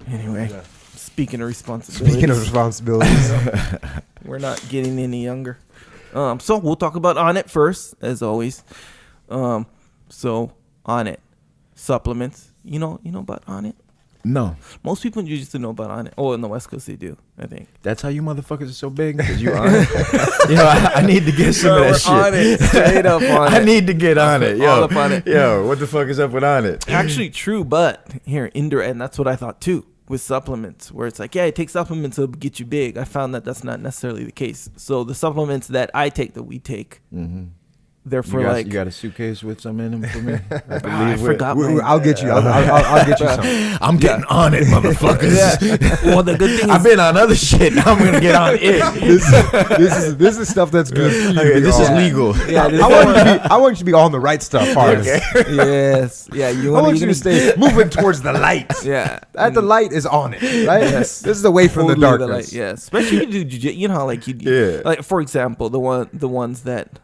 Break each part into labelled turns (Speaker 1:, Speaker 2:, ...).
Speaker 1: Anyway, speaking of responsibilities. We're not getting any younger. So we'll talk about Onnit first, as always. So Onnit supplements. You know about Onnit?
Speaker 2: No.
Speaker 1: Most people used to know about Onnit. Oh, in the West Coast they do, I think.
Speaker 2: That's how you motherfuckers are so big? Because you on it? Yo, I need to get some of that shit.
Speaker 1: On it. Straight up on it.
Speaker 2: I need to get on it. Yo,
Speaker 1: all up on it.
Speaker 2: Yo, what the fuck is up with on it?
Speaker 1: Actually true, but here, indirect, and that's what I thought too, with supplements, where it's like, yeah, it takes supplements to get you big. I found that that's not necessarily the case. So the supplements that I take, that we take, they're for
Speaker 2: you got a suitcase with some in them for me?
Speaker 1: I forgot.
Speaker 3: I'll get you. I'll get you some.
Speaker 2: I'm getting on it, motherfuckers.
Speaker 1: Well, the good thing is
Speaker 2: I've been on other shit. Now I'm gonna get on it.
Speaker 3: This is stuff that's good for you.
Speaker 2: Okay, this is legal.
Speaker 1: yeah,
Speaker 3: I want you to be on the right stuff, Harvey.
Speaker 1: yes, yeah.
Speaker 3: I want you to stay moving towards the light.
Speaker 1: Yeah,
Speaker 3: The light is on it, right?
Speaker 1: Yes.
Speaker 3: This is away from the
Speaker 1: Totally
Speaker 3: darkness.
Speaker 1: light, yes, especially if you do jiu-jitsu. You know how like like for example, the ones that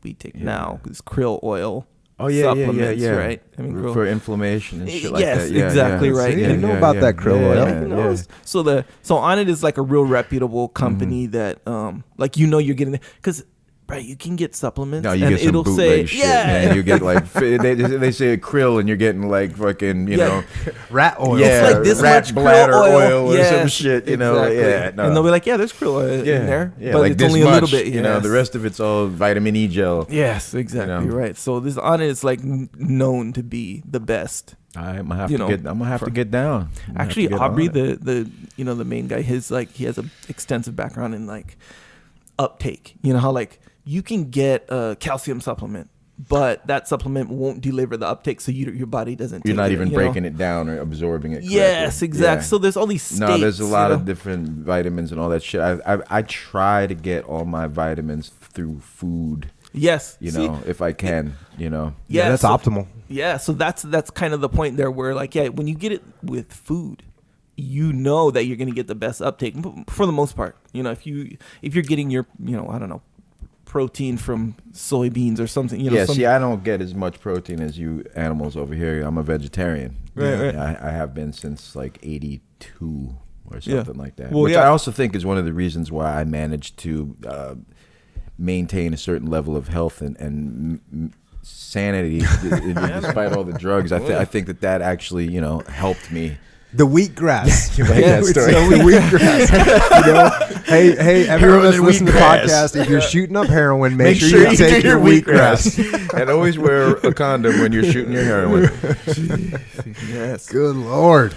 Speaker 1: we take now is krill oil.
Speaker 2: Oh yeah,
Speaker 1: supplements,
Speaker 2: yeah.
Speaker 1: right? I mean,
Speaker 2: for inflammation and shit like
Speaker 1: yes,
Speaker 2: that. Yeah,
Speaker 1: exactly right.
Speaker 3: See, you know about that krill oil.
Speaker 1: So Onnit is like a real reputable company that like you're getting it because. Right, you can get supplements.
Speaker 2: No, you
Speaker 1: and
Speaker 2: get some
Speaker 1: it'll
Speaker 2: bootleg
Speaker 1: say,
Speaker 2: shit, man. You get like they say krill, and you're getting like fucking, you know,
Speaker 3: rat oil.
Speaker 2: Yeah,
Speaker 1: it's like this
Speaker 2: rat
Speaker 1: much
Speaker 2: bladder
Speaker 1: krill
Speaker 2: oil or
Speaker 1: yes,
Speaker 2: some shit, you know.
Speaker 1: exactly.
Speaker 2: Yeah, no.
Speaker 1: And they'll be like, yeah, there's krill oil in there,
Speaker 2: yeah,
Speaker 1: but
Speaker 2: like
Speaker 1: it's
Speaker 2: this
Speaker 1: only
Speaker 2: much,
Speaker 1: a little bit.
Speaker 2: you know.
Speaker 1: Yes.
Speaker 2: The rest of it's all vitamin E gel.
Speaker 1: Yes, exactly right. So this Onnit is like known to be the best.
Speaker 2: I'm gonna have to get down.
Speaker 1: Actually, Aubrey, the the main guy, he has an extensive background in like uptake. You know how like you can get a calcium supplement, but that supplement won't deliver the uptake, so your body doesn't.
Speaker 2: You're not even breaking
Speaker 1: it
Speaker 2: it down or absorbing it correctly.
Speaker 1: Yes, exactly.
Speaker 2: Yeah.
Speaker 1: So there's all these states.
Speaker 2: No, there's a lot of different vitamins and all that shit. I try to get all my vitamins through food.
Speaker 1: Yes,
Speaker 2: if I can,
Speaker 1: Yeah,
Speaker 3: that's optimal.
Speaker 1: Yeah, so that's kind of the point there, where like, when you get it with food, you know that you're gonna get the best uptake for the most part. If you're getting your I don't know, protein from soybeans or something.
Speaker 2: See, I don't get as much protein as you animals over here. I'm a vegetarian.
Speaker 1: Right.
Speaker 2: I have been since like 82 or something like that.
Speaker 1: Well,
Speaker 2: which I also think is one of the reasons why I managed to maintain a certain level of health and sanity despite all the drugs. I think that actually helped me.
Speaker 3: The wheatgrass.
Speaker 2: You like that story?
Speaker 3: The wheatgrass. Hey, everyone that's listening to the podcast, if you're shooting up heroin, make sure you take your wheatgrass.
Speaker 2: And always wear a condom when you're shooting your heroin.
Speaker 1: Yes.
Speaker 3: Good Lord.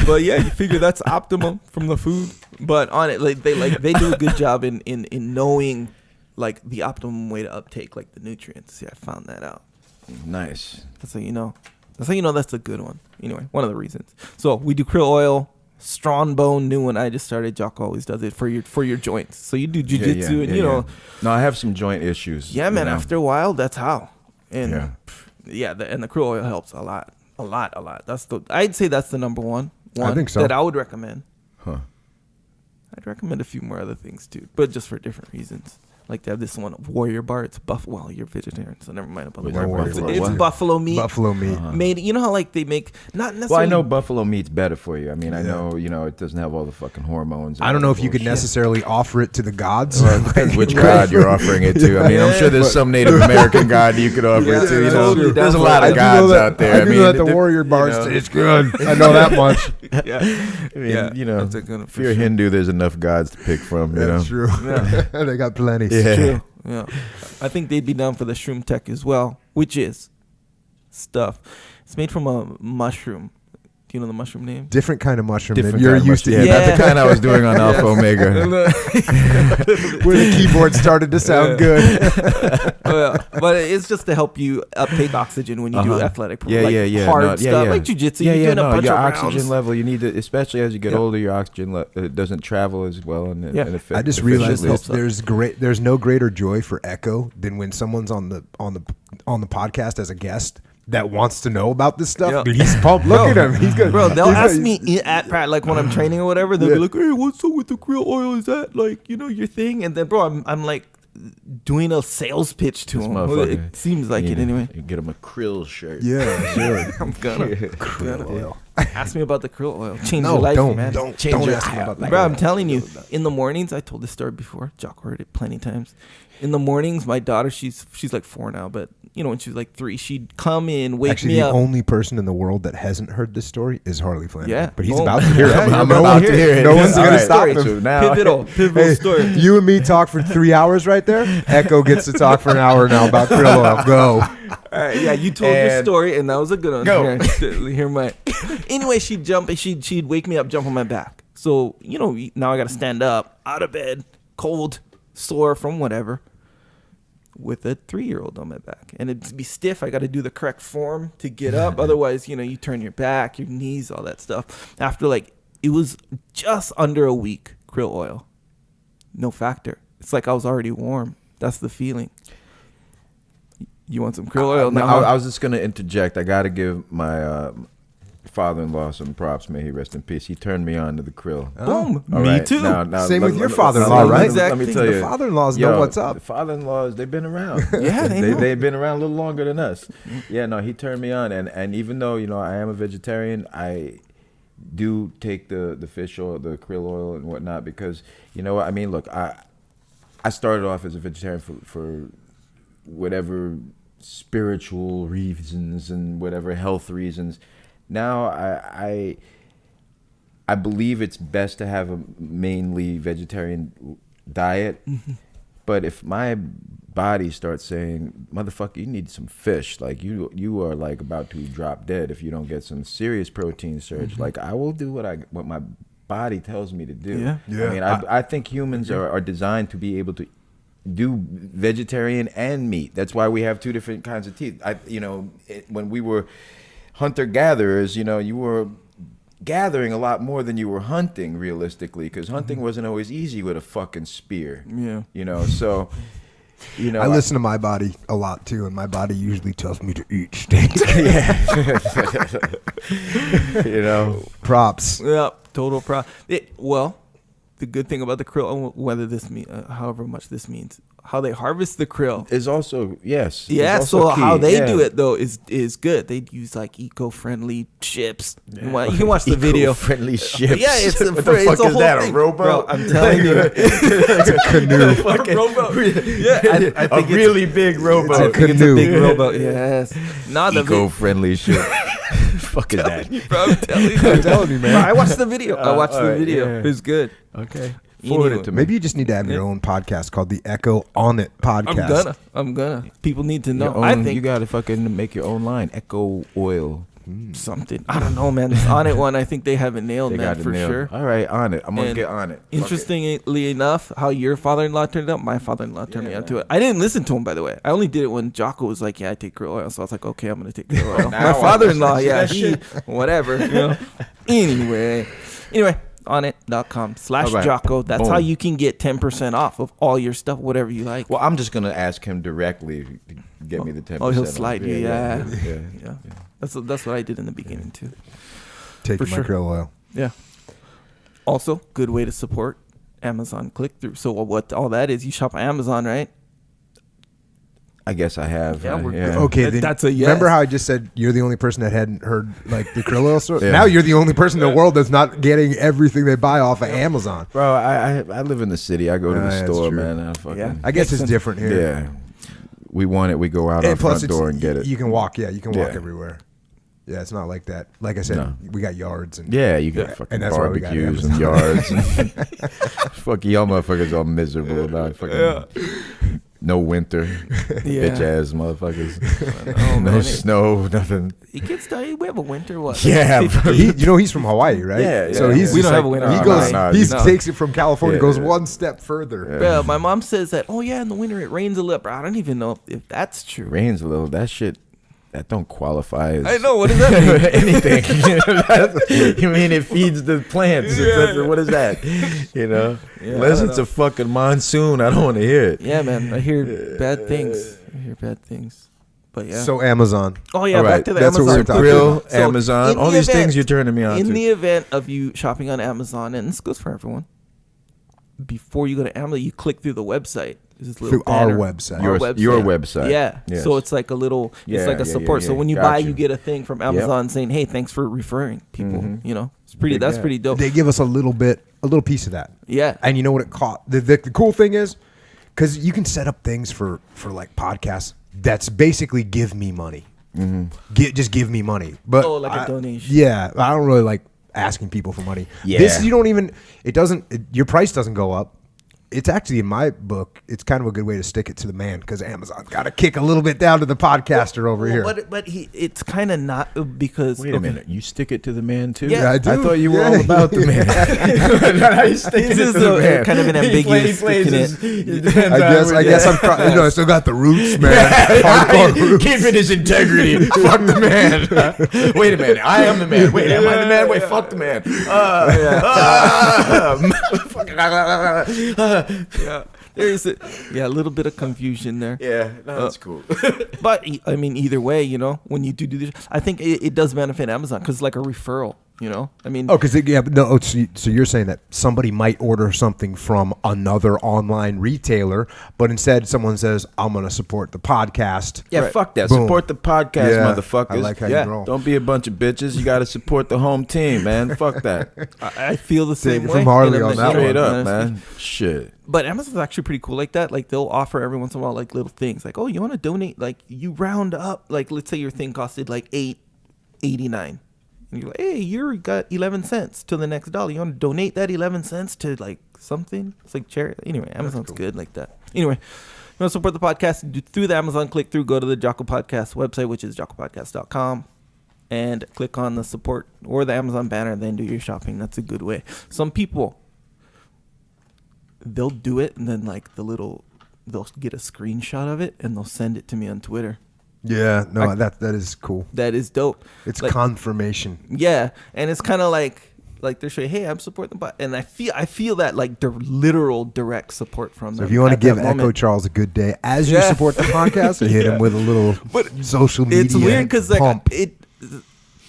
Speaker 1: But yeah, you figure that's optimum from the food. But on it, they do a good job in knowing like the optimum way to uptake like the nutrients. Yeah, I found that out.
Speaker 2: Nice.
Speaker 1: That's how you know. That's a good one. Anyway, one of the reasons. So we do krill oil, strong bone, new one I just started. Jocko always does it for your joints. So you do jiu-jitsu and
Speaker 2: No, I have some joint issues.
Speaker 1: Yeah, man. After a while, that's how. And and the krill oil helps a lot. I'd say that's the number one.
Speaker 3: I think so.
Speaker 1: That I would recommend.
Speaker 2: Huh.
Speaker 1: I'd recommend a few more other things too, but just for different reasons. Like they have this one, Warrior Bar. It's buffalo. Well, you're vegetarian, so never mind about the Warrior Bar. It's buffalo meat.
Speaker 3: Buffalo meat.
Speaker 1: Made. You know how like they make not necessarily.
Speaker 2: Well, I know buffalo meat's better for you. I mean, I know it doesn't have all the fucking hormones.
Speaker 3: I don't know if you could necessarily offer it to the gods.
Speaker 2: Well, it depends which god you're offering it to. I mean, I'm sure there's some Native American god you could offer it to.
Speaker 1: Totally
Speaker 2: there's a lot of gods out there.
Speaker 3: I mean, that the Warrior Bar it's good. I know that much.
Speaker 2: If you're a Hindu, there's enough gods to pick from.
Speaker 3: That's true. They got plenty.
Speaker 2: Yeah.
Speaker 1: True. Yeah, I think they'd be down for the shroom tech as well, which is stuff. It's made from a mushroom. Do you know the mushroom name?
Speaker 3: Different kind of mushroom than you're used to.
Speaker 2: Yeah, not the kind I was doing on Alpha Omega.
Speaker 3: Where the keyboard started to sound good.
Speaker 1: But it's just to help you uptake oxygen when you do athletic, hard stuff like jiu-jitsu.
Speaker 2: Your oxygen level, you need to, especially as you get older, your oxygen it doesn't travel as well. And
Speaker 3: I just realized there's no greater joy for Echo than when someone's on the podcast as a guest that wants to know about this stuff. He's pumped. Look at him. He's good.
Speaker 1: Bro, they'll ask me at like when I'm training or whatever. They'll be like, "Hey, what's up with the krill oil? Is that like your thing?" And then, bro, I'm like doing a sales pitch to him. It seems like it anyway.
Speaker 2: You get him a krill shirt.
Speaker 3: Yeah, sure.
Speaker 1: I'm gonna
Speaker 3: krill oil.
Speaker 1: Ask me about the krill oil. Change your life, man.
Speaker 3: Don't
Speaker 2: Change your
Speaker 3: ask me
Speaker 2: life.
Speaker 3: about that.
Speaker 1: Bro, I'm telling you, in the mornings, I told this story before. Jocko heard it plenty of times. In the mornings, my daughter, she's like 4 now, but when she was like 3, she'd come in, wake
Speaker 3: Actually,
Speaker 1: me
Speaker 3: the
Speaker 1: up.
Speaker 3: only person in the world that hasn't heard this story is Harley Flanagan.
Speaker 1: Yeah.
Speaker 3: But he's about to hear it.
Speaker 1: Yeah,
Speaker 3: I'm
Speaker 1: you're
Speaker 3: about
Speaker 1: about
Speaker 3: to hear it. No one's
Speaker 1: All
Speaker 3: going to
Speaker 1: right.
Speaker 3: stop
Speaker 1: Story.
Speaker 3: him.
Speaker 2: Now,
Speaker 1: Pivotal
Speaker 3: Hey,
Speaker 1: story.
Speaker 3: you and me talk for 3 hours right there. Echo gets to talk for an hour now about krill oil. Go.
Speaker 1: All right, yeah, you told your
Speaker 2: And-
Speaker 1: story, and that was a good one.
Speaker 2: Go.
Speaker 1: Hear my. Anyway, she'd wake me up, jump on my back. So now I got to stand up out of bed, cold, sore from whatever, with a 3-year-old on my back, and it'd be stiff. I got to do the correct form to get up. Otherwise, you turn your back, your knees, all that stuff. After it was just under a week, krill oil, no factor. It's like I was already warm. That's the feeling. You want some krill oil now?
Speaker 2: I was just gonna interject. I got to give my father-in-law some props. May he rest in peace. He turned me on to the krill.
Speaker 1: Boom.
Speaker 2: All
Speaker 1: Me
Speaker 2: right,
Speaker 1: too.
Speaker 2: now,
Speaker 3: Same with your
Speaker 2: let
Speaker 3: father-in-law,
Speaker 2: me-
Speaker 3: right?
Speaker 2: Let me tell you,
Speaker 3: The father-in-laws know what's up.
Speaker 2: The father-in-laws, they've been around.
Speaker 1: Yeah, they know.
Speaker 2: They've been around a little longer than us. Yeah, no, he turned me on, and even though I am a vegetarian, I do take the fish oil, the krill oil, and whatnot because what I mean. Look, I started off as a vegetarian for whatever spiritual reasons and whatever health reasons. Now I believe it's best to have a mainly vegetarian diet. But if my body starts saying, motherfucker, you need some fish, like you are like about to drop dead if you don't get some serious protein surge, like I will do what my body tells me to do.
Speaker 1: Yeah.
Speaker 2: I mean, I think humans are designed to be able to do vegetarian and meat. That's why we have 2 different kinds of teeth. When we were hunter-gatherers, you were gathering a lot more than you were hunting, realistically, because hunting wasn't always easy with a fucking spear.
Speaker 1: Yeah.
Speaker 2: So
Speaker 3: I listen to my body a lot too, and my body usually tells me to eat steak. Props.
Speaker 1: Yeah, total pro. Well, the good thing about the krill, whether however much this means, how they harvest the krill
Speaker 2: is also
Speaker 1: Yeah,
Speaker 2: is
Speaker 1: so
Speaker 2: also key.
Speaker 1: how they do it though is good. They use eco-friendly ships. You can watch the video.
Speaker 2: Eco-friendly ships.
Speaker 1: Yeah, it's a
Speaker 2: what the fuck
Speaker 1: it's a
Speaker 2: is
Speaker 1: whole
Speaker 2: that?
Speaker 1: thing.
Speaker 2: A rowboat?
Speaker 1: Bro, I'm telling you,
Speaker 3: It's a canoe.
Speaker 1: a rowboat. Yeah, I think
Speaker 2: a really big rowboat.
Speaker 3: It's a
Speaker 1: it's a
Speaker 3: canoe.
Speaker 1: big rowboat. Yes, not the
Speaker 2: Eco-friendly ship. Fuck is that?
Speaker 1: Bro, I'm telling you.
Speaker 3: I'm telling you, man.
Speaker 1: Bro, I watched the video. I watched the
Speaker 2: alright,
Speaker 1: video.
Speaker 2: yeah.
Speaker 1: It was good.
Speaker 2: Okay.
Speaker 1: Anyway.
Speaker 2: Forward it to me.
Speaker 3: Maybe you just need to have your own podcast called the Echo On It Podcast.
Speaker 1: I'm gonna. People need to know.
Speaker 2: Your own,
Speaker 1: I think
Speaker 2: you gotta fucking make your own line. Echo Oil.
Speaker 1: something. I don't know, man. This On It one, I think they have it nailed,
Speaker 2: They
Speaker 1: man,
Speaker 2: got it
Speaker 1: for
Speaker 2: nailed.
Speaker 1: sure.
Speaker 2: All right, on it. I'm gonna
Speaker 1: And
Speaker 2: get on it. Fuck it.
Speaker 1: Interestingly enough, how your father-in-law turned out, my father-in-law turned me on to it. I didn't listen to him, by the way. I only did it when Jocko was like, "Yeah, I take krill oil." So I was like, "Okay, I'm gonna take krill oil."
Speaker 2: Now
Speaker 1: My
Speaker 2: I
Speaker 1: father-in-law,
Speaker 2: listen to
Speaker 1: yeah,
Speaker 2: that
Speaker 1: he,
Speaker 2: shit.
Speaker 1: whatever. Anyway, onit.com/Jocko. That's
Speaker 2: Boom.
Speaker 1: how you can get 10% off of all your stuff, whatever you like.
Speaker 2: Well, I'm just gonna ask him directly to get me the 10%.
Speaker 1: Oh, he'll
Speaker 2: off.
Speaker 1: slide you, yeah.
Speaker 2: yeah.
Speaker 1: Yeah, that's what I did in the beginning too.
Speaker 3: Take
Speaker 1: For
Speaker 3: my
Speaker 1: sure.
Speaker 3: krill oil.
Speaker 1: Yeah. Also, good way to support Amazon click-through. So what all that is, you shop on Amazon, right?
Speaker 2: I guess I have.
Speaker 1: Yeah, we're good.
Speaker 3: Okay, then
Speaker 1: That's a yes.
Speaker 3: Remember how I just said you're the only person that hadn't heard like the krill oil story?
Speaker 2: Yeah.
Speaker 3: Now you're the only person in the world that's not getting everything they buy off of Amazon.
Speaker 2: Bro, I live in the city. I go to the
Speaker 3: that's
Speaker 2: store,
Speaker 3: true.
Speaker 2: man. I fucking,
Speaker 1: Yeah.
Speaker 3: I guess
Speaker 1: Makes
Speaker 3: it's
Speaker 1: sense.
Speaker 3: different here.
Speaker 2: yeah. We want it. We go out our
Speaker 3: And plus,
Speaker 2: front door and get it.
Speaker 3: You can walk. Yeah, you can walk
Speaker 2: Yeah.
Speaker 3: everywhere. Yeah, it's not like that. Like I said,
Speaker 2: No.
Speaker 3: we got yards and
Speaker 2: Yeah, you got
Speaker 3: Yeah,
Speaker 2: fucking
Speaker 3: and that's why we got
Speaker 2: barbecues and yards. Fuck y'all motherfuckers all miserable about fucking no winter.
Speaker 1: Yeah.
Speaker 2: Bitch ass motherfuckers.
Speaker 1: Oh,
Speaker 2: No
Speaker 1: man.
Speaker 2: snow, nothing.
Speaker 1: It gets tight. We have a winter. What?
Speaker 2: Yeah, bro.
Speaker 3: he's from Hawaii, right?
Speaker 2: Yeah,
Speaker 3: So
Speaker 2: yeah,
Speaker 3: he's
Speaker 2: yeah.
Speaker 1: We
Speaker 3: just
Speaker 1: don't have
Speaker 3: like-
Speaker 1: a winter
Speaker 3: He
Speaker 1: in
Speaker 3: goes.
Speaker 2: Hawaii.
Speaker 3: He
Speaker 1: No.
Speaker 3: takes it from California.
Speaker 2: Yeah.
Speaker 3: Goes one step further.
Speaker 2: Yeah.
Speaker 1: Bro, my mom says that. Oh yeah, in the winter it rains a little. Bro, I don't even know if that's true.
Speaker 2: Rains a little. That shit. That don't qualify as
Speaker 1: I know. What does that mean?
Speaker 2: anything. You mean it feeds the plants? What is that? You know,
Speaker 1: Yeah,
Speaker 2: unless
Speaker 1: I don't
Speaker 2: it's a fucking monsoon, I don't want to hear it.
Speaker 1: Yeah, man. I hear bad things. But yeah.
Speaker 3: So Amazon.
Speaker 1: Oh yeah,
Speaker 2: All
Speaker 1: back
Speaker 2: right,
Speaker 1: to the
Speaker 3: that's what
Speaker 1: Amazon.
Speaker 3: we're talking
Speaker 2: Grill,
Speaker 3: about.
Speaker 1: So,
Speaker 2: Amazon,
Speaker 1: in
Speaker 2: all
Speaker 1: the
Speaker 2: these
Speaker 1: event-
Speaker 2: things you're turning me on
Speaker 1: In
Speaker 2: to.
Speaker 1: the event of you shopping on Amazon, and this goes for everyone, before you go to Amazon, you click through the website. Is this little
Speaker 3: through our
Speaker 1: banner.
Speaker 3: website.
Speaker 2: Your website.
Speaker 1: Yeah.
Speaker 2: Yes.
Speaker 1: So it's like a little, it's like a support. So when you
Speaker 2: Got
Speaker 1: buy,
Speaker 2: you.
Speaker 1: you get a thing from Amazon saying, "Hey, thanks for referring people." You know, it's pretty. That's pretty dope.
Speaker 3: They give us a little piece of that.
Speaker 1: Yeah.
Speaker 3: And you know what it cost? The cool thing is, because you can set up things for like podcasts that's basically give me money. Just give me money. But
Speaker 1: like a donation.
Speaker 3: Yeah, I don't really like asking people for money.
Speaker 2: Yeah.
Speaker 3: This you don't even. Your price doesn't go up. It's actually, in my book, it's kind of a good way to stick it to the man, because Amazon's got to kick a little bit down to the podcaster over here.
Speaker 1: But it's kind of not, because
Speaker 2: Wait a minute, you stick it to the man too?
Speaker 1: Yeah,
Speaker 3: I do.
Speaker 2: I thought you were all about the man. Not how you stick it
Speaker 1: This
Speaker 2: to
Speaker 1: is
Speaker 2: the man.
Speaker 1: kind of an ambiguous sticking
Speaker 3: I guess I still got the roots, man. Hardcore roots.
Speaker 2: Keeping his integrity. Fuck the man. Wait a minute, I am the man. Wait, am I the man? Wait, fuck the man.
Speaker 1: Yeah, there's a little bit of confusion there.
Speaker 2: Yeah, no, that's cool.
Speaker 1: But I mean, either way, you know, when you do this, I think it does benefit Amazon, because it's like a referral. You know, I mean,
Speaker 3: Oh, because so you're saying that somebody might order something from another online retailer, but instead someone says, "I'm going to support the podcast."
Speaker 2: Yeah,
Speaker 1: Right.
Speaker 2: fuck that.
Speaker 3: Boom.
Speaker 2: Support the podcast,
Speaker 3: Yeah,
Speaker 2: motherfuckers.
Speaker 3: I like how you roll.
Speaker 2: Don't be a bunch of bitches. You got to support the home team, man. Fuck that.
Speaker 1: I feel the same
Speaker 3: Take it
Speaker 1: way.
Speaker 3: from Harley
Speaker 1: And I'm
Speaker 3: on
Speaker 1: like,
Speaker 3: that
Speaker 1: you know,
Speaker 2: Straight up,
Speaker 1: honestly.
Speaker 2: man. Shit.
Speaker 1: But Amazon's actually pretty cool like that. Like, they'll offer every once in a while like little things, like, oh, you want to donate? Like, you round up. Like, let's say your thing costed like $8.89. And you're like, hey, you got 11 cents till the next dollar. You want to donate that 11 cents to like something? It's like charity. Anyway, Amazon's good like that. Anyway, you want to support the podcast? Do through the Amazon click through, go to the Jocko Podcast website, which is jockopodcast.com, and click on the support or the Amazon banner, then do your shopping. That's a good way. Some people, they'll do it, and then like they'll get a screenshot of it and they'll send it to me on Twitter.
Speaker 3: Yeah, no, that is cool.
Speaker 1: That is dope.
Speaker 3: It's
Speaker 1: like,
Speaker 3: confirmation.
Speaker 1: yeah, and it's kind of like they're showing, hey, I'm supporting the bot, and I feel that like the literal direct support from them.
Speaker 3: So if you want to
Speaker 1: at
Speaker 3: give
Speaker 1: that
Speaker 3: Echo
Speaker 1: moment.
Speaker 3: Charles a good day as you
Speaker 1: Yeah.
Speaker 3: support the podcast, and hit him with a little social media.
Speaker 1: It's weird because like
Speaker 3: pump.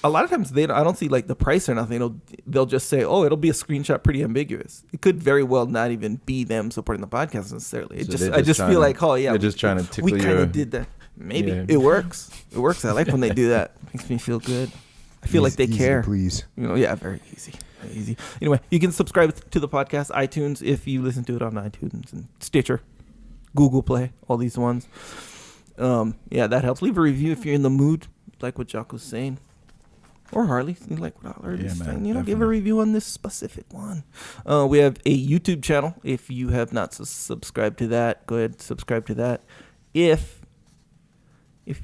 Speaker 1: a lot of times I don't see like the price or nothing. They'll just say, oh, it'll be a screenshot, pretty ambiguous. It could very well not even be them supporting the podcast necessarily.
Speaker 2: So
Speaker 1: I just feel like, oh yeah,
Speaker 2: they're just trying to tickle
Speaker 1: we kind
Speaker 2: your.
Speaker 1: of did that. Maybe
Speaker 2: Yeah.
Speaker 1: it works. It works. I like when they do that. Makes me feel good. I feel like they
Speaker 3: Easy,
Speaker 1: care.
Speaker 3: please.
Speaker 1: You know, yeah, very easy. Very easy. Anyway, you can subscribe to the podcast, iTunes, if you listen to it on iTunes, and Stitcher, Google Play, all these ones. Yeah, that helps. Leave a review if you're in the mood, like what Jocko's saying. Or Harley, like what Harley's
Speaker 2: man,
Speaker 1: saying. You know, give a
Speaker 2: definitely.
Speaker 1: review on this specific one. We have a YouTube channel. If you have not subscribed to that, go ahead and subscribe to that. If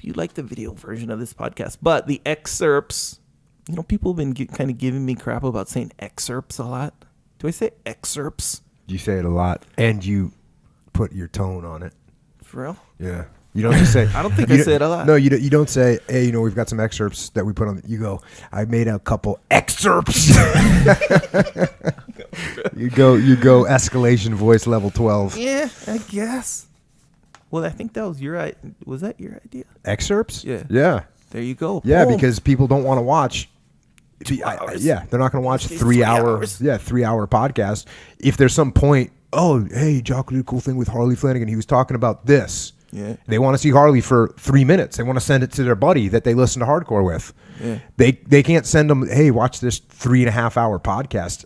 Speaker 1: you like the video version of this podcast, but the excerpts, you know, people have been kind of giving me crap about saying excerpts a lot. Do I say excerpts?
Speaker 3: You say it a lot, and you put your tone on it.
Speaker 1: For real?
Speaker 3: Yeah. You don't just say.
Speaker 1: I don't think I say it a lot.
Speaker 3: No, you don't say. Hey, you know, we've got some excerpts that we put on. You go. I made a couple excerpts. You go. Escalation voice level 12.
Speaker 1: Yeah, I guess. Well, I think that was was that your idea?
Speaker 3: Excerpts.
Speaker 1: Yeah.
Speaker 3: Yeah.
Speaker 1: There you go.
Speaker 3: Yeah,
Speaker 1: Boom.
Speaker 3: because people don't want to watch.
Speaker 1: 2 hours.
Speaker 3: Yeah, they're not going to watch
Speaker 1: It's
Speaker 3: 3
Speaker 1: 3
Speaker 3: hour.
Speaker 1: hours.
Speaker 3: Yeah, 3 hour podcast. If there's some point, oh, hey, Jocko did a cool thing with Harley Flanagan. He was talking about this.
Speaker 1: Yeah.
Speaker 3: They want to see Harley for 3 minutes. They want to send it to their buddy that they listen to hardcore with.
Speaker 1: Yeah.
Speaker 3: They can't send them, hey, watch this 3.5 hour podcast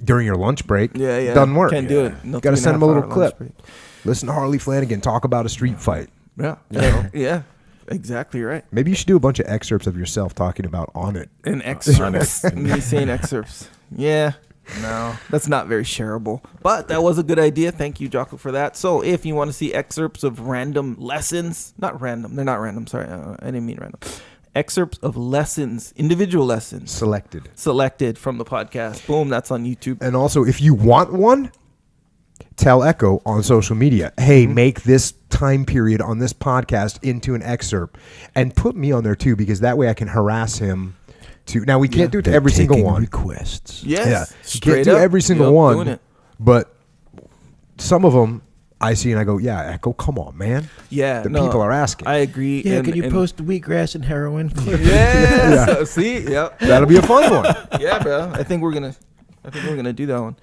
Speaker 3: during your lunch break.
Speaker 1: Yeah.
Speaker 3: Doesn't work.
Speaker 1: Can't do it. No
Speaker 3: Got to send them a
Speaker 1: 3.5
Speaker 3: little
Speaker 1: hour
Speaker 3: clip.
Speaker 1: lunch break.
Speaker 3: Listen to Harley Flanagan talk about a street fight.
Speaker 1: Yeah.
Speaker 3: You know?
Speaker 1: Yeah. Exactly right.
Speaker 3: Maybe you should do a bunch of excerpts of yourself talking about On It.
Speaker 1: And excerpts. Me saying excerpts. Yeah. No, that's not very shareable. But that was a good idea. Thank you, Jocko, for that. So if you want to see excerpts of random lessons, not random. They're not random. Sorry. I didn't mean random. Excerpts of lessons, individual lessons. Selected from the podcast. Boom, that's on YouTube.
Speaker 3: And also, if you want one, tell Echo on social media, hey, make this time period on this podcast into an excerpt. And put me on there, too, because that way I can harass him. Now, we can't do it to every single one.
Speaker 2: Requests.
Speaker 1: Yes.
Speaker 3: Yeah, you
Speaker 1: Straight
Speaker 3: can't do
Speaker 1: up.
Speaker 3: every single
Speaker 1: Yep,
Speaker 3: one.
Speaker 1: doing it.
Speaker 3: But some of them I see and I go, yeah, Echo, come on, man.
Speaker 1: Yeah.
Speaker 3: The people are asking.
Speaker 1: I agree.
Speaker 2: Yeah,
Speaker 1: and,
Speaker 2: can you
Speaker 1: and-
Speaker 2: post wheatgrass and heroin?
Speaker 1: Yeah. So, see? Yep.
Speaker 3: That'll be a fun one.
Speaker 1: Yeah, bro. I think we're gonna do that one.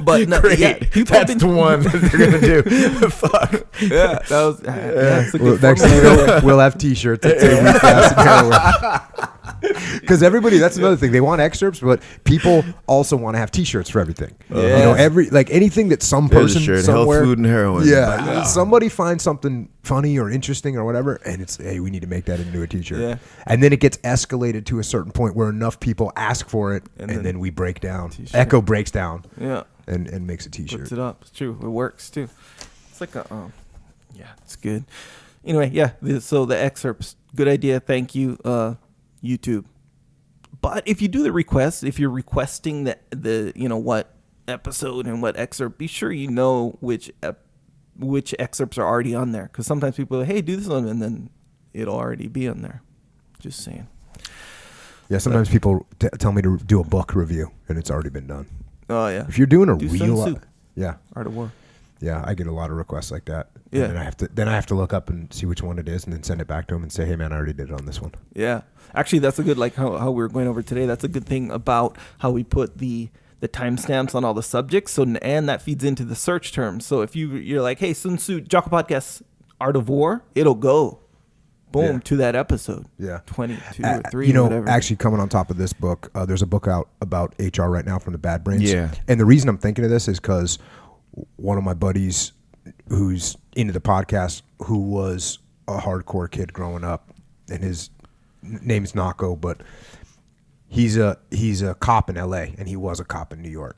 Speaker 1: But no,
Speaker 2: Great.
Speaker 1: yeah, people
Speaker 2: That's
Speaker 1: have
Speaker 2: the
Speaker 1: been,
Speaker 2: one that they're gonna do. Fuck.
Speaker 1: Yeah, that was. That's a
Speaker 3: Well,
Speaker 1: good
Speaker 3: next thing you know, we'll have T-shirts that say "We Pass Heroin." Because everybody, that's another thing. They want excerpts, but people also want to have T-shirts for everything. You know, anything that some
Speaker 2: There's a
Speaker 3: person
Speaker 2: shirt,
Speaker 3: somewhere,
Speaker 2: health, food, and heroin.
Speaker 3: yeah, somebody finds something funny or interesting or whatever, and it's, hey, we need to make that into a T-shirt.
Speaker 1: Yeah.
Speaker 3: And then it gets escalated to a certain point where enough people ask for it, and then we break down.
Speaker 1: T-shirt.
Speaker 3: Echo breaks down,
Speaker 1: Yeah,
Speaker 3: and makes a T-shirt.
Speaker 1: puts it up. It's true. It works too. It's like a yeah, it's good. Anyway, yeah. So the excerpts, good idea. Thank you, YouTube. But if you do the request, if you're requesting the what episode and what excerpt, be sure you know which excerpts are already on there. Because sometimes people are like, hey, do this one, and then it'll already be on there. Just saying.
Speaker 3: Yeah, sometimes people tell me to do a book review, and it's already been done.
Speaker 1: Oh yeah.
Speaker 3: If you're doing a
Speaker 1: Do Sun
Speaker 3: real,
Speaker 1: Tzu.
Speaker 3: yeah,
Speaker 1: Art of War.
Speaker 3: yeah, I get a lot of requests like that.
Speaker 1: Yeah.
Speaker 3: And then I have to look up and see which one it is, and then send it back to them and say, hey man, I already did it on this one.
Speaker 1: Yeah. Actually, that's a good, like how we were going over today. That's a good thing about how we put the timestamps on all the subjects. So, and that feeds into the search terms. So if you're like, hey, Sun Tzu, Jocko Podcast, Art of War, it'll go, boom, to that episode.
Speaker 3: Yeah.
Speaker 1: 22 or 3, whatever.
Speaker 3: Actually coming on top of this book, there's a book out about HR right now from the Bad Brains.
Speaker 2: Yeah.
Speaker 3: And the reason I'm thinking of this is because one of my buddies who's into the podcast, who was a hardcore kid growing up, and his name's Nako, but he's a cop in LA, and he was a cop in New York.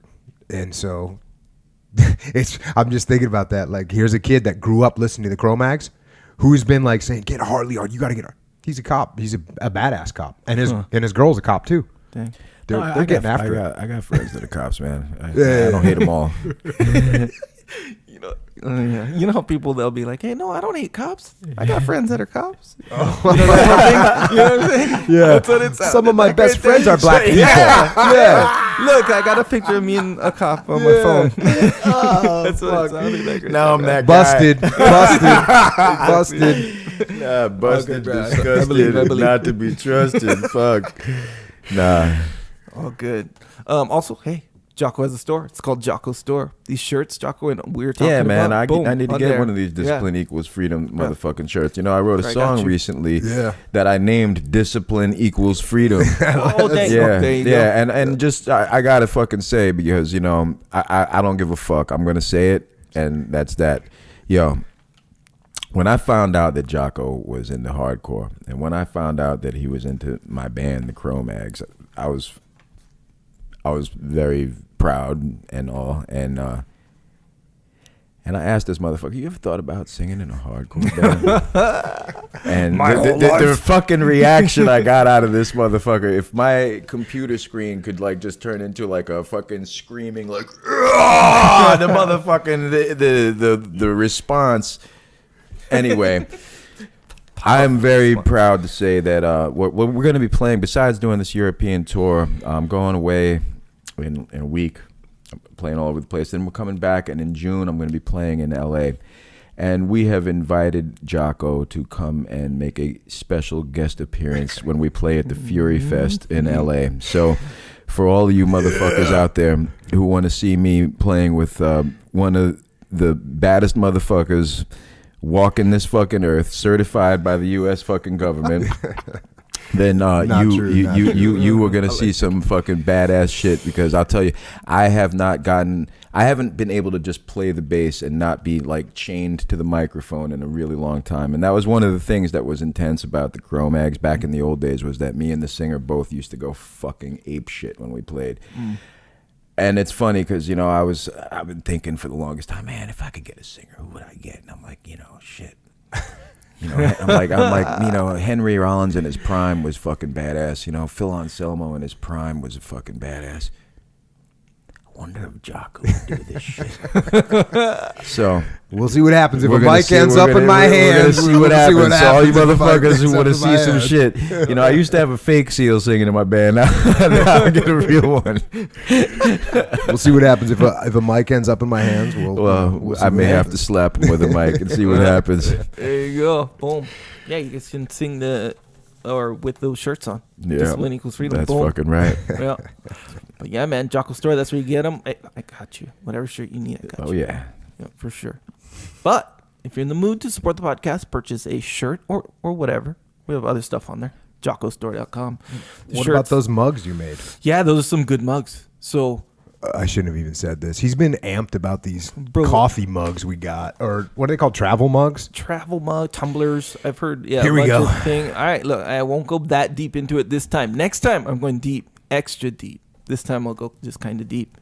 Speaker 3: And so I'm just thinking about that. Like, here's a kid that grew up listening to the Cro-Mags, who's been like saying, get a Harley, or you got to get a... He's a cop. He's a badass cop. And his girl's a cop too.
Speaker 1: Dang.
Speaker 3: They're getting after it.
Speaker 2: I got friends that are cops, man. I don't hate them all.
Speaker 1: You know how people, they'll be like, hey, no, I don't hate cops. I got friends that are cops.
Speaker 3: Oh.
Speaker 1: You know what I'm saying?
Speaker 3: Yeah.
Speaker 1: That's what it sounded
Speaker 3: Some of my
Speaker 1: like
Speaker 3: best
Speaker 1: right there.
Speaker 3: friends are black people.
Speaker 1: Yeah. Look, I got a picture of me and a cop on my phone.
Speaker 3: Oh,
Speaker 1: That's what it sounded like. Right
Speaker 2: Now I'm
Speaker 1: there.
Speaker 2: that
Speaker 3: Busted.
Speaker 2: guy.
Speaker 3: Busted.
Speaker 2: Nah, busted,
Speaker 1: Okay, bro. I
Speaker 2: disgusted,
Speaker 1: believe.
Speaker 2: not to be trusted. Fuck. Nah.
Speaker 1: Oh, good. Also, hey, Jocko has a store. It's called Jocko Store. These shirts, Jocko, and we were talking
Speaker 2: Yeah, man.
Speaker 1: about. Boom,
Speaker 2: I need to
Speaker 1: on
Speaker 2: get
Speaker 1: there.
Speaker 2: one of these Discipline Equals Freedom motherfucking shirts. You know, I wrote a
Speaker 1: I got
Speaker 2: song
Speaker 1: you.
Speaker 2: recently
Speaker 3: Yeah.
Speaker 2: that I named Discipline Equals Freedom.
Speaker 1: Oh, dang.
Speaker 2: Yeah,
Speaker 1: Oh, there you go.
Speaker 2: yeah, and just I gotta fucking say, because you know I don't give a fuck. I'm gonna say it, and that's that. Yo, when I found out that Jocko was into hardcore, and when I found out that he was into my band, the Cro-Mags, I was very proud and all, and I asked this motherfucker, you ever thought about singing in a hardcore band? And the fucking reaction I got out of this motherfucker, if my computer screen could like just turn into like a fucking screaming like, the motherfucking the response. Anyway, I'm very proud to say that what we're going to be playing, besides doing this European tour, I'm going away in a week. I'm playing all over the place. Then we're coming back, and in June I'm going to be playing in LA. And we have invited Jocko to come and make a special guest appearance when we play at the Fury Fest in LA. So for all of you motherfuckers out there who want to see me playing with one of the baddest motherfuckers walking this fucking earth, certified by the U.S. fucking government, then you were gonna see some fucking badass shit. Because I'll tell you, I haven't been able to just play the bass and not be like chained to the microphone in a really long time. And that was one of the things that was intense about the Cro-Mags back in the old days, was that me and the singer both used to go fucking ape shit when we played. And it's funny because, you know, I've been thinking for the longest time, man, if I could get a singer, who would I get? And I'm like, you know, shit. You know, I'm like, you know, Henry Rollins in his prime was fucking badass. You know, Phil Anselmo in his prime was a fucking badass. I wonder if Jocko would do this shit. So
Speaker 3: We'll see what happens if a
Speaker 2: we're gonna
Speaker 3: mic
Speaker 2: see-
Speaker 3: ends
Speaker 2: we're
Speaker 3: up in
Speaker 2: gonna-
Speaker 3: my
Speaker 2: we're
Speaker 3: hands.
Speaker 2: gonna see what happens. So all you
Speaker 3: if a mic
Speaker 2: motherfuckers who
Speaker 3: ends
Speaker 2: want to
Speaker 3: up in
Speaker 2: see
Speaker 3: my
Speaker 2: some
Speaker 3: hands.
Speaker 2: shit, you know, I used to have a fake seal singing in my band. Now I get a real one.
Speaker 3: We'll see what happens if a mic ends up in my hands. We'll see
Speaker 2: I
Speaker 3: what
Speaker 2: may have to
Speaker 3: happens.
Speaker 2: slap him with a mic and see what happens.
Speaker 1: There you go. Boom. Yeah, you guys can sing or with those shirts on.
Speaker 2: Yeah,
Speaker 1: Discipline Equals Freedom.
Speaker 2: that's
Speaker 1: Boom.
Speaker 2: fucking right.
Speaker 1: Yeah. But yeah, man, Jocko Store, that's where you get them. I got you. Whatever shirt you need, I got you.
Speaker 2: Oh, yeah.
Speaker 1: Yeah, for sure. But if you're in the mood to support the podcast, purchase a shirt or whatever. We have other stuff on there. JockoStore.com.
Speaker 3: What about those mugs you made?
Speaker 1: Yeah, those are some good mugs. So
Speaker 3: I shouldn't have even said this. He's been amped about these
Speaker 1: Bro,
Speaker 3: coffee mugs we got, or what are they called? Travel mugs?
Speaker 1: travel mug, tumblers. I've heard. Yeah,
Speaker 3: Here we go.
Speaker 1: Thing. All right, look, I won't go that deep into it this time. Next time, I'm going deep, extra deep. This time, I'll go just kind of deep.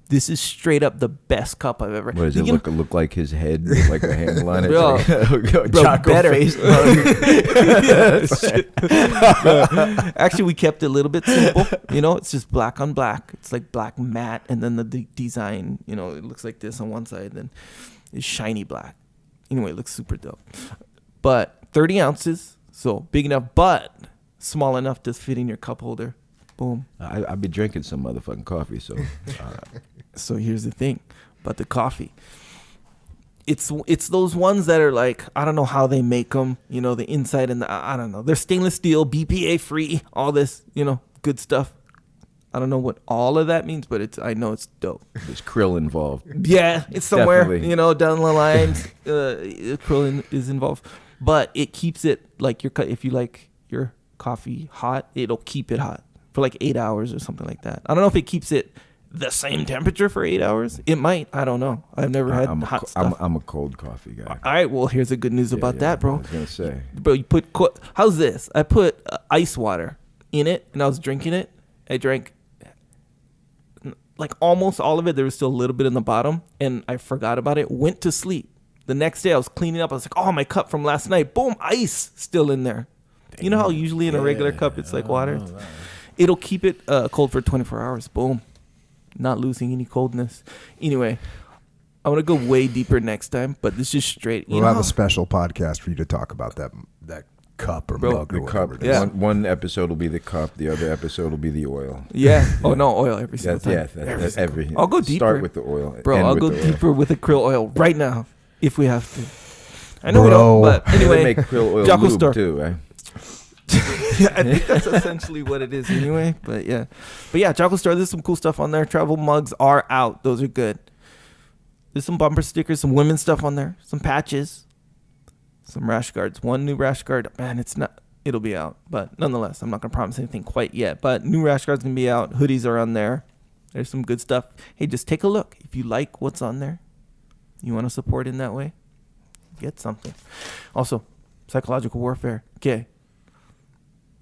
Speaker 1: This is straight up the best cup I've ever.
Speaker 2: What does it look like? His head with like a handle on it.
Speaker 1: Bro,
Speaker 2: Like,
Speaker 1: bro,
Speaker 2: Jocko
Speaker 1: better.
Speaker 2: face.
Speaker 1: Actually, we kept it a little bit simple. You know, it's just black on black. It's like black matte, and then the design. You know, it looks like this on one side, then it's shiny black. Anyway, it looks super dope. But 30 ounces, so big enough, but small enough to fit in your cup holder. Boom.
Speaker 2: I'd be drinking some motherfucking coffee, so.
Speaker 1: So here's the thing about the coffee. It's those ones that are like, I don't know how they make them, you know, the inside and I don't know. They're stainless steel, BPA free, all this, you know, good stuff. I don't know what all of that means, but I know it's dope.
Speaker 2: There's krill involved.
Speaker 1: Yeah, it's somewhere,
Speaker 2: Definitely.
Speaker 1: you know, down the lines, krill is involved. But it keeps it like if you like your coffee hot, it'll keep it hot for like 8 hours or something like that. I don't know if it keeps it the same temperature for 8 hours. It might. I don't know. I've never had hot stuff.
Speaker 2: I'm a cold coffee guy.
Speaker 1: All right. Well, here's the good news about that, bro.
Speaker 2: I was gonna say,
Speaker 1: Bro, you put how's this? I put ice water in it, and I was drinking it. I drank like almost all of it. There was still a little bit in the bottom, and I forgot about it. Went to sleep. The next day, I was cleaning up. I was like, "Oh, my cup from last night. Boom, ice still in there." You know how usually in a regular cup it's like water. It'll keep it cold for 24 hours. Boom. Not losing any coldness. Anyway, I'm going to go way deeper next time, but this is straight.
Speaker 3: We'll have a special podcast for you to talk about that cup or mug or
Speaker 2: the cup.
Speaker 3: whatever it is.
Speaker 1: Yeah.
Speaker 2: One episode will be the cup. The other episode will be the oil.
Speaker 1: Yeah. Oh, no, oil every single time.
Speaker 2: That's every.
Speaker 1: I'll go deeper.
Speaker 2: Start with the oil.
Speaker 1: Bro,
Speaker 2: end
Speaker 1: I'll
Speaker 2: with
Speaker 1: go
Speaker 2: the oil.
Speaker 1: deeper with the krill oil right now if we have to. I know we
Speaker 3: Bro.
Speaker 1: don't, but anyway.
Speaker 2: They make krill oil
Speaker 1: Jocko
Speaker 2: lube
Speaker 1: Store.
Speaker 2: too, right?
Speaker 1: Yeah, I think that's essentially what it is anyway. But yeah, Jocko Store. There's some cool stuff on there. Travel mugs are out. Those are good. There's some bumper stickers, some women's stuff on there, some patches, some rash guards. One new rash guard. Man, it'll be out. But nonetheless, I'm not gonna promise anything quite yet. But new rash guards gonna be out. Hoodies are on there. There's some good stuff. Hey, just take a look. If you like what's on there, you want to support in that way, get something. Also, psychological warfare. Okay.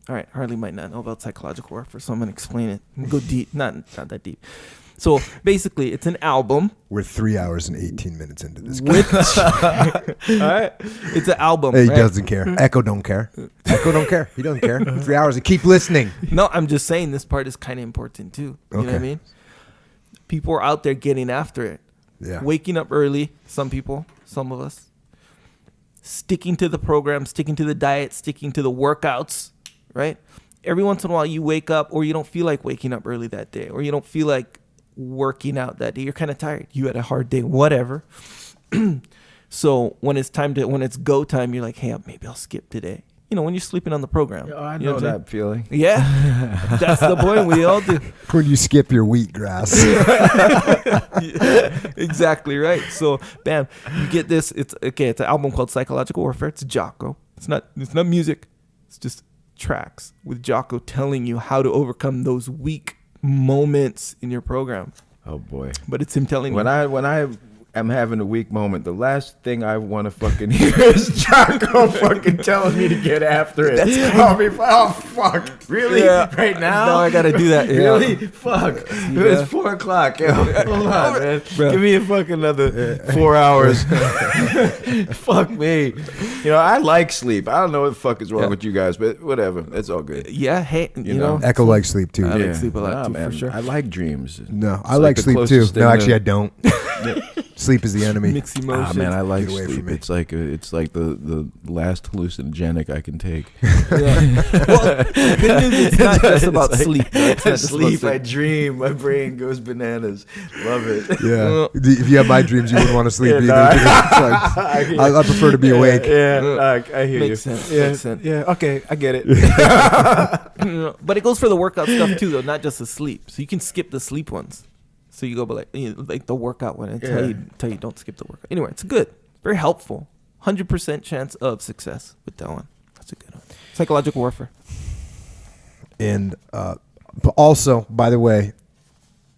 Speaker 1: All right, Harley might not know about psychological warfare, so I'm going to explain it. Go deep. Not that deep. So basically, it's an album.
Speaker 3: We're 3 hours and 18 minutes into this.
Speaker 1: All right. It's an album.
Speaker 3: He
Speaker 1: right?
Speaker 3: doesn't care. Echo don't care. Echo don't care. He doesn't care. 3 hours and keep listening.
Speaker 1: No, I'm just saying this part is kind of important too. You know what I mean? People are out there getting after it.
Speaker 3: Yeah.
Speaker 1: Waking up early, some people, some of us. Sticking to the program, sticking to the diet, sticking to the workouts. Right? Every once in a while you wake up or you don't feel like waking up early that day or you don't feel like working out that day. You're kind of tired. You had a hard day, whatever. So when it's go time, you're like, hey, maybe I'll skip today. You know, when you're sleeping on the program.
Speaker 2: Oh, I
Speaker 1: You
Speaker 2: know
Speaker 1: what I'm
Speaker 2: that feeling.
Speaker 1: saying? Yeah. That's the point. We all do.
Speaker 3: When you skip your wheatgrass.
Speaker 1: Yeah, exactly right. So, bam, you get this. It's an album called Psychological Warfare. It's Jocko. It's not music. It's just tracks with Jocko telling you how to overcome those weak moments in your program.
Speaker 2: Oh boy.
Speaker 1: But it's him telling
Speaker 2: When
Speaker 1: you.
Speaker 2: I am having a weak moment, the last thing I want to fucking hear is Jocko fucking telling me to get after it. Oh fuck. Really?
Speaker 1: Yeah.
Speaker 2: Right now?
Speaker 1: No, I got to do that. Yeah.
Speaker 2: Really? Fuck. It's 4 o'clock. Yo, hold on, man.
Speaker 1: Bro.
Speaker 2: Give me a fucking another 4 hours. Fuck me. You know, I like sleep. I don't know what the fuck is wrong with you guys, but whatever. It's all good.
Speaker 1: Yeah, hey, you know.
Speaker 3: Echo likes sleep too.
Speaker 1: I like sleep a lot too,
Speaker 2: man.
Speaker 1: for sure.
Speaker 2: I like dreams.
Speaker 3: No,
Speaker 2: It's
Speaker 3: I like
Speaker 2: the
Speaker 3: sleep too.
Speaker 2: closest
Speaker 3: No,
Speaker 2: thing
Speaker 3: actually,
Speaker 2: to-
Speaker 3: I don't. Sleep is the enemy.
Speaker 1: Mixed emotions.
Speaker 2: Ah, man, I like
Speaker 3: Get away
Speaker 2: sleep.
Speaker 3: from me.
Speaker 2: It's like the last hallucinogenic I can take.
Speaker 1: Yeah. Well, the good news is it's not just about
Speaker 2: It's like-
Speaker 1: sleep. Though. It's not just about
Speaker 2: Sleep, I
Speaker 1: sleep.
Speaker 2: dream. My brain goes bananas. Love it.
Speaker 3: Yeah. If you have my dreams, you wouldn't want to sleep
Speaker 2: Yeah,
Speaker 3: either.
Speaker 2: nah.
Speaker 3: It's like, I prefer to be awake.
Speaker 2: Yeah, I hear
Speaker 1: Makes
Speaker 2: you.
Speaker 1: sense.
Speaker 2: Yeah,
Speaker 1: Makes sense.
Speaker 2: yeah. Okay, I get it.
Speaker 1: But it goes for the workout stuff too, though, not just the sleep. So you can skip the sleep ones. So you go, but like the workout one, and tell you don't skip the workout. Anyway, it's good. It's very helpful. 100% chance of success with that one. That's a good one. Psychological warfare.
Speaker 3: And but also, by the way,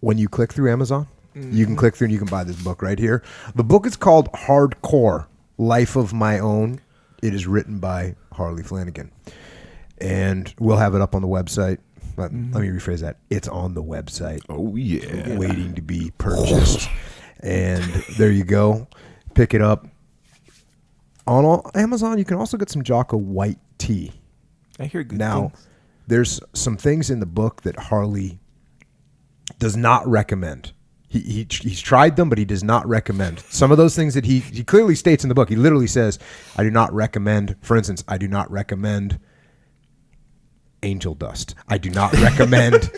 Speaker 3: when you click through Amazon, you can click through and you can buy this book right here. The book is called Hardcore: Life of My Own. It is written by Harley Flanagan, and we'll have it up on the website. Let me rephrase that. It's on the website.
Speaker 2: Oh yeah.
Speaker 3: Waiting to be purchased. And there you go. Pick it up. On Amazon, you can also get some Jocko white tea.
Speaker 1: I hear good
Speaker 3: Now,
Speaker 1: things.
Speaker 3: there's some things in the book that Harley does not recommend. He's tried them, but he does not recommend. Some of those things that he clearly states in the book. He literally says, I do not recommend, for instance, I do not recommend angel dust. I do not recommend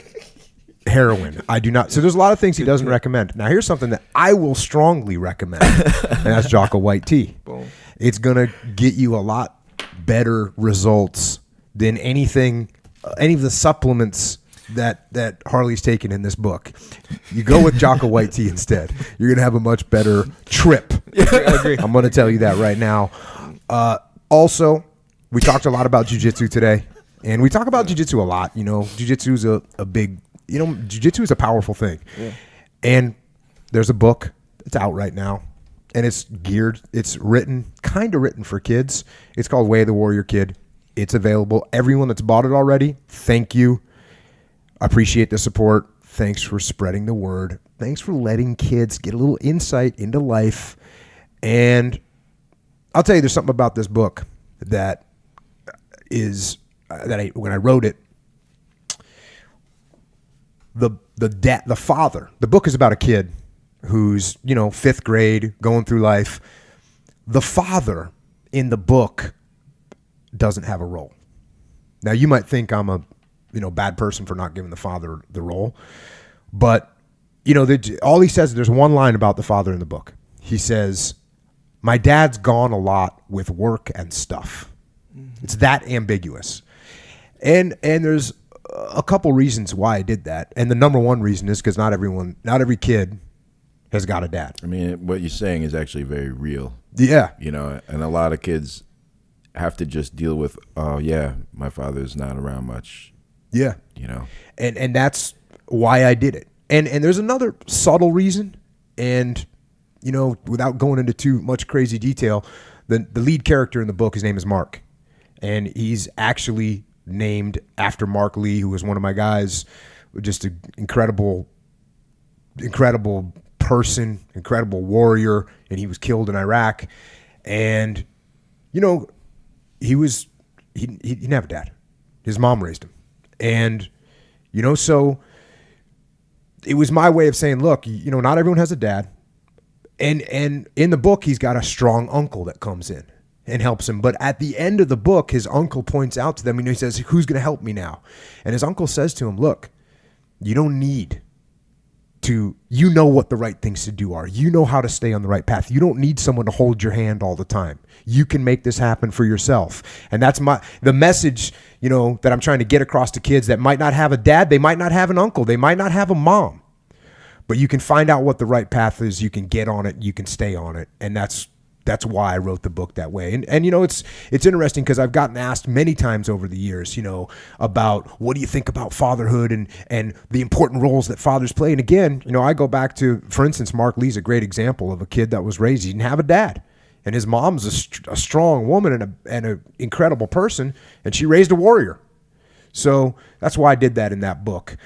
Speaker 3: heroin. I do not. So there's a lot of things he doesn't recommend. Now here's something that I will strongly recommend, and that's Jocko white tea.
Speaker 1: Boom.
Speaker 3: It's going to get you a lot better results than anything, any of the supplements that Harley's taken in this book. You go with Jocko white tea instead. You're going to have a much better trip.
Speaker 1: I agree.
Speaker 3: I'm going to tell you that right now. Also, we talked a lot about jiu-jitsu today, and we talk about jiu-jitsu a lot. You know, jiu-jitsu is a big, jiu-jitsu is a powerful thing.
Speaker 1: Yeah.
Speaker 3: And there's a book that's out right now, and it's kind of written for kids. It's called Way of the Warrior Kid. It's available. Everyone that's bought it already, thank you. Appreciate the support. Thanks for spreading the word. Thanks for letting kids get a little insight into life. And I'll tell you, there's something about this book that is when I wrote it, the father. The book is about a kid who's 5th grade, going through life. The father in the book doesn't have a role. Now you might think I'm a bad person for not giving the father the role, but all he says, there's one line about the father in the book. He says, "My dad's gone a lot with work and stuff." It's that ambiguous. And there's a couple reasons why I did that. And the number one reason is because not every kid has got a dad.
Speaker 2: I mean, what you're saying is actually very real.
Speaker 3: Yeah.
Speaker 2: And a lot of kids have to just deal with, oh yeah, my father's not around much.
Speaker 3: Yeah. And that's why I did it. And there's another subtle reason. And, without going into too much crazy detail, the lead character in the book, his name is Mark. And he's actually named after Mark Lee, who was one of my guys, just an incredible person, incredible warrior, and he was killed in Iraq. And, he didn't have a dad. His mom raised him. And, so it was my way of saying, look, not everyone has a dad. And in the book, he's got a strong uncle that comes in and helps him. But at the end of the book, his uncle points out to them, he says, who's going to help me now? And his uncle says to him, look, you don't need to, what the right things to do are. You know how to stay on the right path. You don't need someone to hold your hand all the time. You can make this happen for yourself. And that's the message, that I'm trying to get across to kids that might not have a dad. They might not have an uncle. They might not have a mom. But you can find out what the right path is. You can get on it. You can stay on it. And that's why I wrote the book that way. And it's interesting because I've gotten asked many times over the years, about what do you think about fatherhood and the important roles that fathers play. And again, I go back to, for instance, Mark Lee's a great example of a kid that was raised. He didn't have a dad. And his mom's a strong woman and an incredible person. And she raised a warrior. So that's why I did that in that book.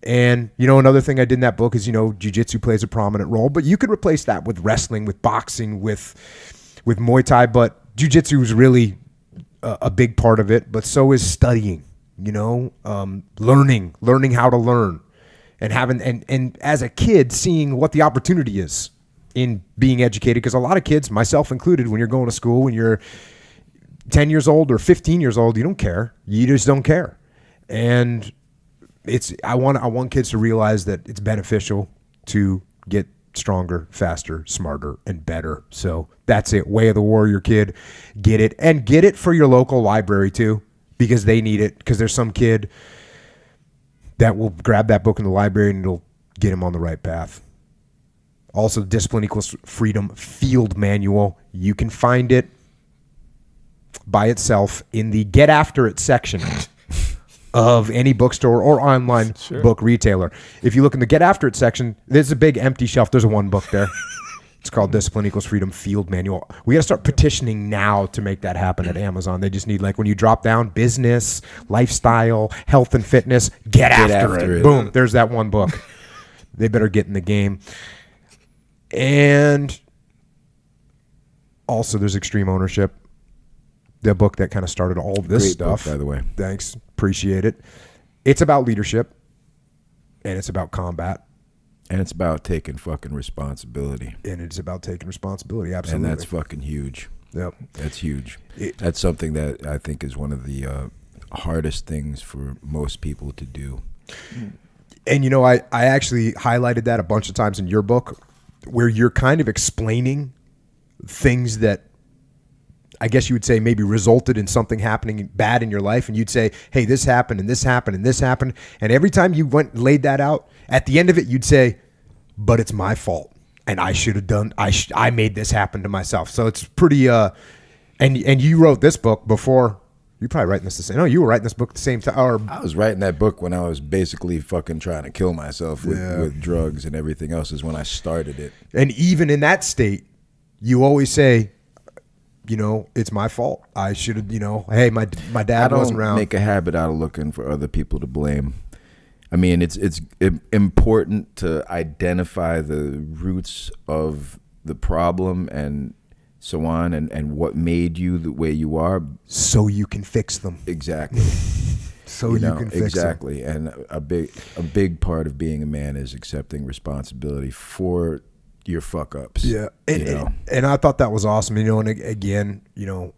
Speaker 3: And, another thing I did in that book is, jiu-jitsu plays a prominent role, but you could replace that with wrestling, with boxing, with Muay Thai, but jiu-jitsu is really a big part of it, but so is studying, learning how to learn and having, and as a kid, seeing what the opportunity is, in being educated, because a lot of kids, myself included, when you're going to school, when you're 10 years old or 15 years old, you don't care. You just don't care. And I want kids to realize that it's beneficial to get stronger, faster, smarter, and better. So that's it. Way of the Warrior, kid. Get it. And get it for your local library too, because they need it. Because there's some kid that will grab that book in the library and it'll get him on the right path. Also, Discipline Equals Freedom Field Manual. You can find it by itself in the Get After It section of any bookstore or online book retailer. If you look in the Get After It section, there's a big empty shelf. There's one book there. It's called Discipline Equals Freedom Field Manual. We got to start petitioning now to make that happen at Amazon. They just need, like, when you drop down business, lifestyle, health and fitness, get after it. Boom. There's that one book. They better get in the game. And also there's Extreme Ownership, the book that kind of started all of this stuff.
Speaker 2: Book, by the way.
Speaker 3: Thanks. Appreciate it. It's about leadership, and it's about combat.
Speaker 2: And it's about taking fucking responsibility.
Speaker 3: Absolutely.
Speaker 2: And that's fucking huge.
Speaker 3: Yep.
Speaker 2: That's huge. That's something that I think is one of the hardest things for most people to do.
Speaker 3: And, you know, I actually highlighted that a bunch of times in your book, where you're kind of explaining things that I guess you would say maybe resulted in something happening bad in your life. And you'd say, hey, this happened and this happened and this happened. And every time you went and laid that out, at the end of it, you'd say, but it's my fault. And I should have done, I made this happen to myself. So it's pretty, and you wrote this book before. You're probably writing this the same. No, you were writing this book at the same time.
Speaker 2: I was writing that book when I was basically fucking trying to kill myself with drugs and everything else is when I started it. And
Speaker 3: even in that state, you always say, you know, it's my fault. I should have, you know, hey, my dad wasn't around.
Speaker 2: I don't make a habit out of looking for other people to blame. I mean, it's important to identify the roots of the problem and so on, and what made you the way you are,
Speaker 3: so you can fix them.
Speaker 2: Exactly.
Speaker 3: So you can fix
Speaker 2: exactly.
Speaker 3: them.
Speaker 2: And a big part of being a man is accepting responsibility for your fuck ups.
Speaker 3: Yeah, and I thought that was awesome. You know, and again, you know,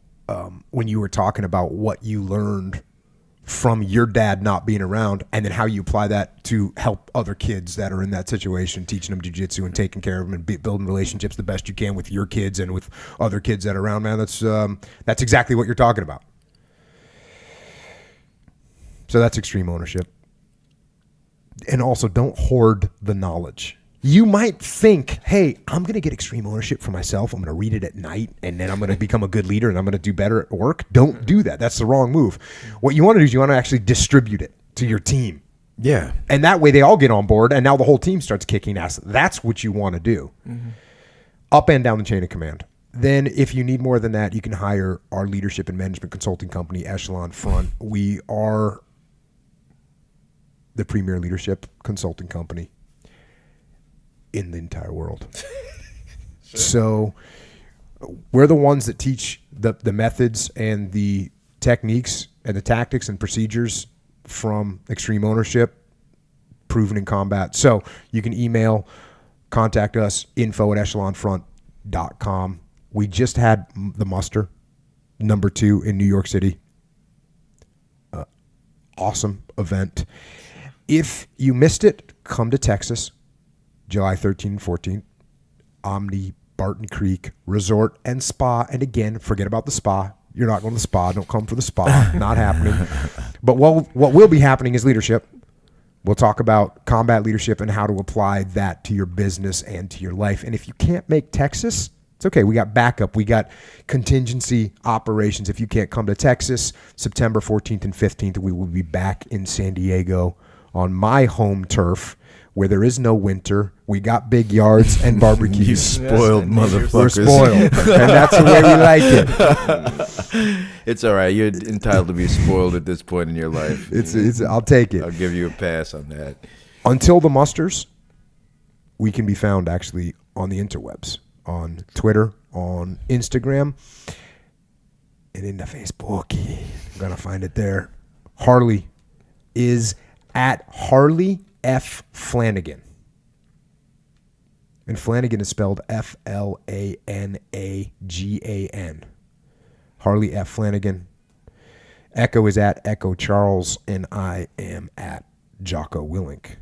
Speaker 3: when you were talking about what you learned from your dad not being around, and then how you apply that to help other kids that are in that situation, teaching them jiu-jitsu and taking care of them and building relationships the best you can with your kids and with other kids that are around, man, that's exactly what you're talking about. So that's Extreme Ownership. And also, don't hoard the knowledge. You might think, hey, I'm going to get Extreme Ownership for myself. I'm going to read it at night, and then I'm going to become a good leader, and I'm going to do better at work. Don't do that. That's the wrong move. What you want to do is you want to actually distribute it to your team.
Speaker 2: Yeah.
Speaker 3: And that way they all get on board, and now the whole team starts kicking ass. That's what you want to do. Mm-hmm. Up and down the chain of command. Then if you need more than that, you can hire our leadership and management consulting company, Echelon Front. We are the premier leadership consulting company in the entire world. Sure. So we're the ones that teach the methods and the techniques and the tactics and procedures from Extreme Ownership, proven in combat. So you can contact us, info@echelonfront.com. We just had the muster, number 2 in New York City. Awesome event. If you missed it, come to Texas. July 13th and 14th, Omni Barton Creek Resort and Spa. And again, forget about the spa. You're not going to the spa. Don't come for the spa. Not happening. But what will be happening is leadership. We'll talk about combat leadership and how to apply that to your business and to your life. And if you can't make Texas, it's okay. We got backup. We got contingency operations. If you can't come to Texas, September 14th and 15th, we will be back in San Diego on my home turf, where there is no winter. We got big yards and barbecues.
Speaker 2: You spoiled motherfuckers.
Speaker 3: We're spoiled. And that's the way we like it.
Speaker 2: It's all right. You're entitled to be spoiled at this point in your life.
Speaker 3: I'll take it.
Speaker 2: I'll give you a pass on that.
Speaker 3: Until the musters, we can be found actually on the interwebs, on Twitter, on Instagram, and in the Facebook. I'm going to find it there. Harley is at Harley F. Flanagan. And Flanagan is spelled Flanagan. Harley F. Flanagan. Echo is at Echo Charles, and I am at Jocko Willink.